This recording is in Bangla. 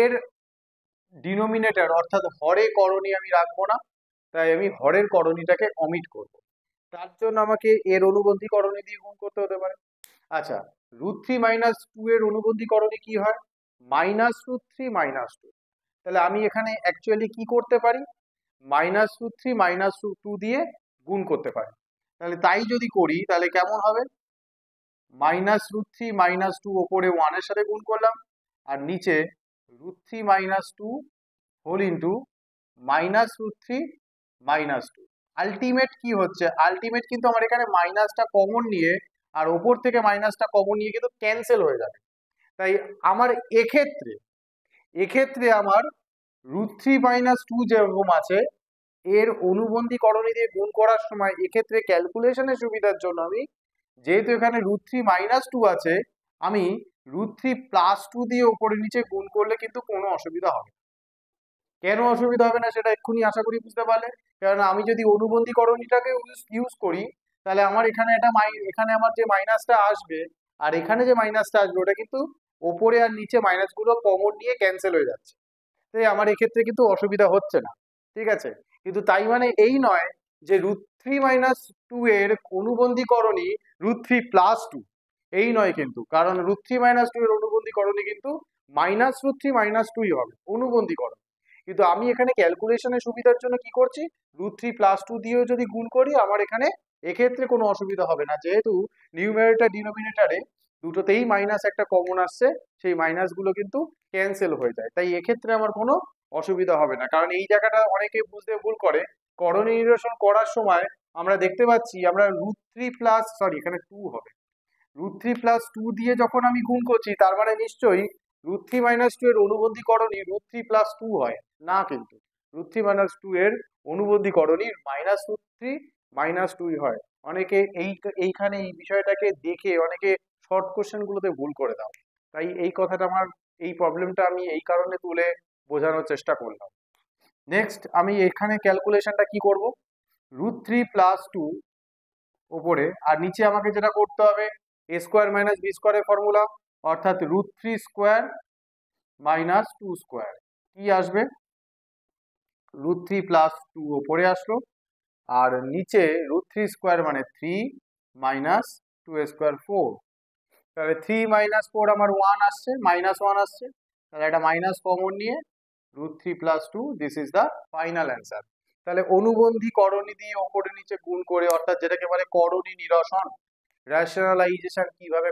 এর ডিনোমিনেটর অর্থাৎ হরে করণী আমি রাখবো না, তাই আমি হরের করণীটাকে অমিট করব। তার জন্য আমাকে এর অনুবন্ধী করণী দিয়ে গুণ করতে হতে পারে। আচ্ছা, √3 - 2 এর অনুবন্ধী করণী কি হয়? -√3 - 2। তাহলে আমি এখানে অ্যাকচুয়ালি কি করতে পারি? -√3 - 2 দিয়ে গুণ করতে পারি। তাহলে তাই যদি করি তাহলে কেমন হবে? -√3 - 2 ওপরে 1 এর সাথে গুণ করলাম, আর নিচে √3 - 2 হোল ইন্টু -√3 - 2। আলটিমেট কি হচ্ছে? আলটিমেট কিন্তু আমার এখানে মাইনাসটা কমন নিয়ে আর ওপর থেকে মাইনাসটা কমন নিয়ে কিন্তু ক্যান্সেল হয়ে যাবে। তাই আমার এক্ষেত্রে আমার √3 - 2 যেরকম আছে, এর অনুবন্ধী করণী দিয়ে গুণ করার সময় এক্ষেত্রে ক্যালকুলেশনের সুবিধার জন্য আমি, যেহেতু এখানে √3 - 2 আছে, আমি √3 + 2 দিয়ে ওপরে নিচে গুণ করলে কিন্তু কোনো অসুবিধা হবে না। কেন অসুবিধা হবে না সেটা এক্ষুনি আশা করি বুঝতে পারলে। কারণ আমি যদি অনুবন্ধী করণীটাকে ইউজ করি, তাহলে আমার এখানে এখানে আমার যে মাইনাসটা আসবে আর এখানে যে মাইনাসটা আসবে ওটা কিন্তু ওপরে আর নিচে মাইনাসগুলো কমন নিয়ে ক্যান্সেল হয়ে যাচ্ছে। তাই আমার এক্ষেত্রে কিন্তু অসুবিধা হচ্ছে না, ঠিক আছে। কিন্তু তাই মানে এই নয় যে √3 - 2 এর অনুবন্ধী করণী √3 + 2, এই নয় কিন্তু। কারণ √3 - 2 এর অনুবন্ধী করণী কিন্তু -√3 - 2ই হবে অনুবন্ধী করণী। কিন্তু আমি এখানে ক্যালকুলেশনের সুবিধার জন্য কি করছি, √3 + 2 দিয়েও যদি গুণ করি আমার এখানে এক্ষেত্রে কোনো অসুবিধা হবে না, যেহেতু নিউমারেটর ডিনোমিনেটরে দুটোতেই মাইনাস একটা কমন আসছে, সেই মাইনাসগুলো কিন্তু ক্যান্সেল হয়ে যায়। তাই এক্ষেত্রে আমার কোনো অসুবিধা হবে না। কারণ এই জায়গাটা অনেকে বুঝতে ভুল করে, করণী নিরসন করার সময় আমরা দেখতে পাচ্ছি আমরা এখানে 2 হবে, √3 + 2 দিয়ে যখন আমি গুণ করছি তার মানে নিশ্চয়ই √3 - 2 এর অনুবন্ধী করণী √3 + 2 হয় না, কিন্তু √3 - 2 এর অনুবন্ধী করণী -√3 - 2 হয়। অনেকে এইখানে এই বিষয়টাকে দেখে অনেকে শর্ট কোশ্চেন গুলোতে ভুল করে দাও। তাই এই কথাটা আমার, এই প্রবলেমটা আমি এই কারণে তুলে বোঝানোর চেষ্টা করলাম। নেক্সট আমি এখানে ক্যালকুলেশনটা কি করব, √3 + 2 উপরে আর নিচে আমাকে যেটা করতে হবে a² - b² এর ফর্মুলা, অর্থাৎ √3² - 2²। কি আসবে? √3 + 2 ওপরে আসলো, আর নিচে √3² মানে 3 - 2² 4। তাহলে 3 - 4 আমার 1 আসছে, -1 আসছে, তাহলে একটা মাইনাস কমন নিয়ে √3 + 2, this is the final answer. তাহলে অনুবন্ধী করণী দিয়ে ওপরে নিচে গুণ করে, অর্থাৎ যেটাকে বলে করণী নিরসন, রেশনালাইজেশন কিভাবে